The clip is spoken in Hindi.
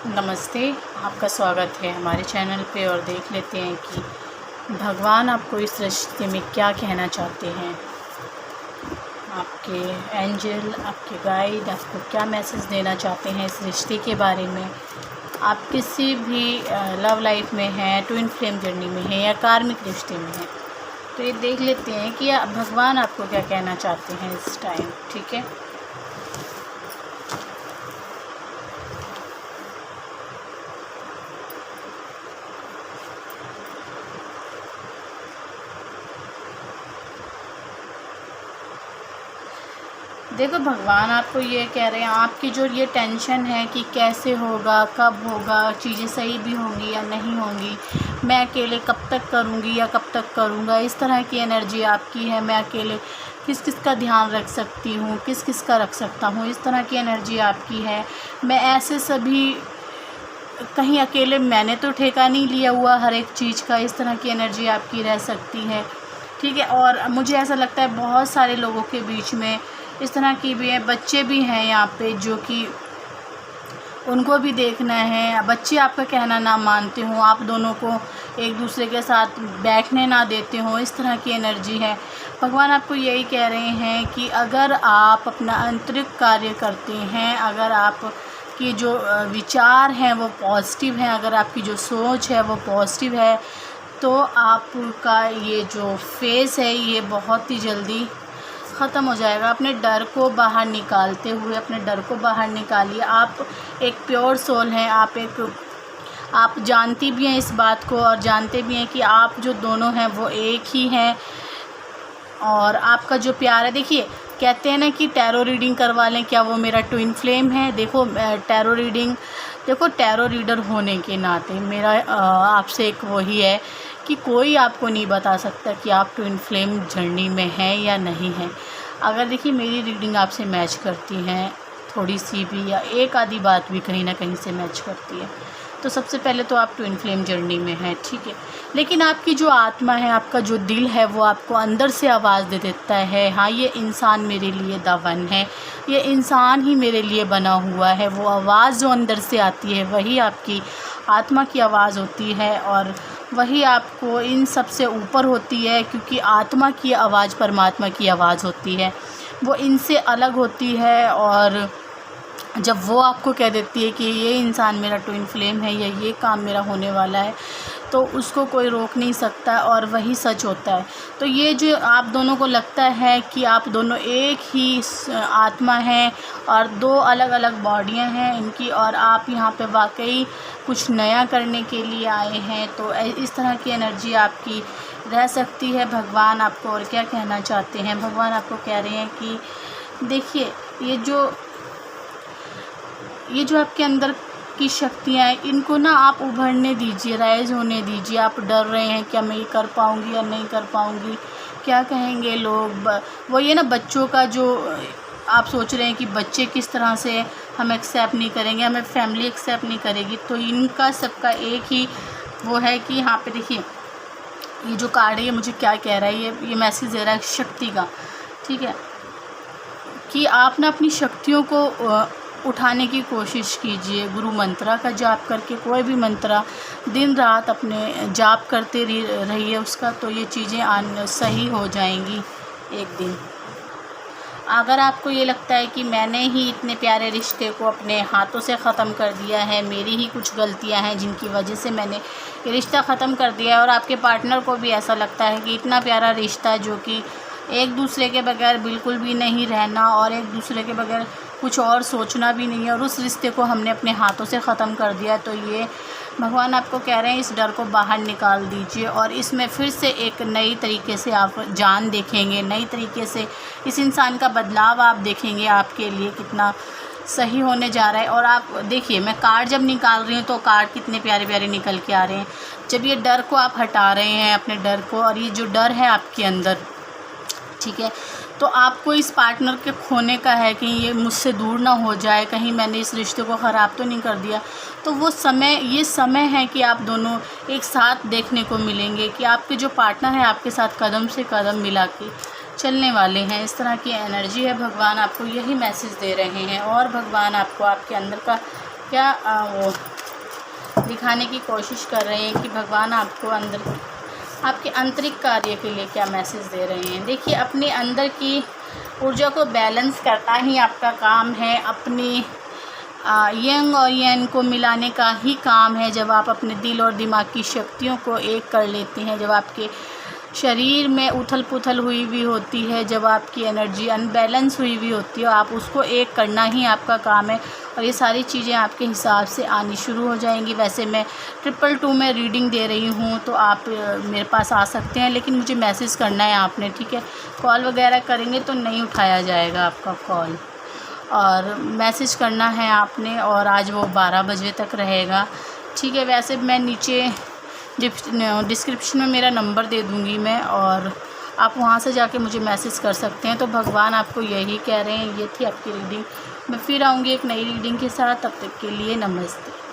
नमस्ते, आपका स्वागत है हमारे चैनल पे। और देख लेते हैं कि भगवान आपको इस रिश्ते में क्या कहना चाहते हैं। आपके एंजल, आपके गाइड आपको क्या मैसेज देना चाहते हैं इस रिश्ते के बारे में। आप किसी भी लव लाइफ में हैं, ट्विन फ्लेम जर्नी में हैं या कार्मिक रिश्ते में हैं, तो ये देख लेते हैं कि भगवान आपको क्या कहना चाहते हैं इस टाइम। ठीक है, देखो भगवान आपको ये कह रहे हैं, आपकी जो ये टेंशन है कि कैसे होगा, कब होगा, चीज़ें सही भी होंगी या नहीं होंगी, मैं अकेले कब तक करूँगी या कब तक करूँगा, इस तरह की एनर्जी आपकी है। मैं अकेले किस किस का ध्यान रख सकती हूँ, किस किस का रख सकता हूँ, इस तरह की एनर्जी आपकी है। मैं ऐसे सभी कहीं अकेले मैंने तो ठेका नहीं लिया हुआ हर एक चीज़ का, इस तरह की एनर्जी आपकी रह सकती है। ठीक है, और मुझे ऐसा लगता है बहुत सारे लोगों के बीच में इस तरह की भी है। बच्चे भी हैं यहाँ पे जो कि उनको भी देखना है। बच्चे आपका कहना ना मानते हों, आप दोनों को एक दूसरे के साथ बैठने ना देते हों, इस तरह की एनर्जी है। भगवान आपको यही कह रहे हैं कि अगर आप अपना आंतरिक कार्य करते हैं, अगर आपकी जो विचार हैं वो पॉजिटिव हैं, अगर आपकी जो सोच है वो पॉजिटिव है, तो आपका ये जो फेज़ है ये बहुत ही जल्दी ख़त्म हो जाएगा। अपने डर को बाहर निकालते हुए, अपने डर को बाहर निकालिए। आप एक प्योर सोल हैं, आप जानती भी हैं इस बात को और जानते भी हैं कि आप जो दोनों हैं वो एक ही हैं। और आपका जो प्यार है, देखिए कहते हैं ना कि टैरो रीडिंग करवा लें, क्या वो मेरा ट्विन फ्लेम है। देखो टैरो रीडिंग, देखो टैरो रीडर होने के नाते मेरा आपसे एक वही है कि कोई आपको नहीं बता सकता कि आप ट्विन फ्लेम जर्नी में हैं या नहीं हैं। अगर देखिए मेरी रीडिंग आपसे मैच करती हैं, थोड़ी सी भी या एक आधी बात भी कहीं ना कहीं से मैच करती है, तो सबसे पहले तो आप ट्विन फ्लेम जर्नी में हैं। ठीक है, लेकिन आपकी जो आत्मा है, आपका जो दिल है, वो आपको अंदर से आवाज़ दे देता है, हाँ ये इंसान मेरे लिए द वन है, ये इंसान ही मेरे लिए बना हुआ है। वो आवाज़ जो अंदर से आती है वही आपकी आत्मा की आवाज़ होती है और वही आपको इन सब से ऊपर होती है, क्योंकि आत्मा की आवाज़ परमात्मा की आवाज़ होती है, वो इनसे अलग होती है। और जब वो आपको कह देती है कि ये इंसान मेरा ट्विन फ्लेम है या ये काम मेरा होने वाला है, तो उसको कोई रोक नहीं सकता और वही सच होता है। तो ये जो आप दोनों को लगता है कि आप दोनों एक ही आत्मा हैं और दो अलग अलग बॉडियां हैं इनकी, और आप यहाँ पे वाकई कुछ नया करने के लिए आए हैं, तो इस तरह की एनर्जी आपकी रह सकती है। भगवान आपको और क्या कहना चाहते हैं, भगवान आपको कह रहे हैं कि देखिए ये जो आपके अंदर की शक्तियाँ हैं, इनको ना आप उभरने दीजिए, राइज होने दीजिए। आप डर रहे हैं क्या मैं ये कर पाऊँगी या नहीं कर पाऊँगी, क्या कहेंगे लोग, वो ये ना बच्चों का जो आप सोच रहे हैं कि बच्चे किस तरह से हम एक्सेप्ट नहीं करेंगे, हमें फैमिली एक्सेप्ट नहीं करेगी, तो इनका सबका एक ही वो है कि यहाँ पे देखिए ये जो कार्ड है ये मुझे क्या कह रहा है, ये मैसेज दे रहा है शक्ति का। ठीक है, कि आप ना अपनी शक्तियों को उठाने की कोशिश कीजिए। गुरु मंत्रा का जाप करके, कोई भी मंत्रा दिन रात अपने जाप करते रहिए उसका, तो ये चीज़ें सही हो जाएंगी एक दिन। अगर आपको ये लगता है कि मैंने ही इतने प्यारे रिश्ते को अपने हाथों से ख़त्म कर दिया है, मेरी ही कुछ गलतियां हैं जिनकी वजह से मैंने ये रिश्ता ख़त्म कर दिया है, और आपके पार्टनर को भी ऐसा लगता है कि इतना प्यारा रिश्ता जो कि एक दूसरे के बगैर बिल्कुल भी नहीं रहना और एक दूसरे के बगैर कुछ और सोचना भी नहीं है, और उस रिश्ते को हमने अपने हाथों से ख़त्म कर दिया, तो ये भगवान आपको कह रहे हैं इस डर को बाहर निकाल दीजिए और इसमें फिर से एक नई तरीके से आप जान देखेंगे, नई तरीके से इस इंसान का बदलाव आप देखेंगे, आपके लिए कितना सही होने जा रहा है। और आप देखिए मैं कार्ड जब निकाल रही हूँ तो कार्ड कितने प्यारे प्यारे निकल के आ रहे हैं। जब ये डर को आप हटा रहे हैं, अपने डर को, और ये जो डर है आपके अंदर, ठीक है, तो आपको इस पार्टनर के खोने का है, कहीं ये मुझसे दूर ना हो जाए, कहीं मैंने इस रिश्ते को ख़राब तो नहीं कर दिया। तो वो ये समय है कि आप दोनों एक साथ देखने को मिलेंगे कि आपके जो पार्टनर है आपके साथ कदम से कदम मिला के चलने वाले हैं। इस तरह की एनर्जी है, भगवान आपको यही मैसेज दे रहे हैं। और भगवान आपको आपके अंदर का क्या वो दिखाने की कोशिश कर रहे हैं कि भगवान आपको आपके आंतरिक कार्य के लिए क्या मैसेज दे रहे हैं। देखिए, अपने अंदर की ऊर्जा को बैलेंस करना ही आपका काम है। अपनी यंग और यंग को मिलाने का ही काम है। जब आप अपने दिल और दिमाग की शक्तियों को एक कर लेते हैं, जब आपके शरीर में उथल पुथल हुई हुई होती है, जब आपकी एनर्जी अनबैलेंस हुई हुई होती है, आप उसको एक करना ही आपका काम है और ये सारी चीज़ें आपके हिसाब से आनी शुरू हो जाएंगी। वैसे मैं 222 में रीडिंग दे रही हूँ, तो आप मेरे पास आ सकते हैं, लेकिन मुझे मैसेज करना है आपने, ठीक है। कॉल वगैरह करेंगे तो नहीं उठाया जाएगा आपका कॉल, और मैसेज करना है आपने, और आज वो 12 बजे तक रहेगा, ठीक है। वैसे मैं नीचे डिस्क्रिप्शन में मेरा नंबर दे दूँगी मैं, और आप वहाँ से जाके मुझे मैसेज कर सकते हैं। तो भगवान आपको यही कह रहे हैं। ये थी आपकी रीडिंग। मैं फिर आऊँगी एक नई रीडिंग के साथ। तब तक के लिए नमस्ते।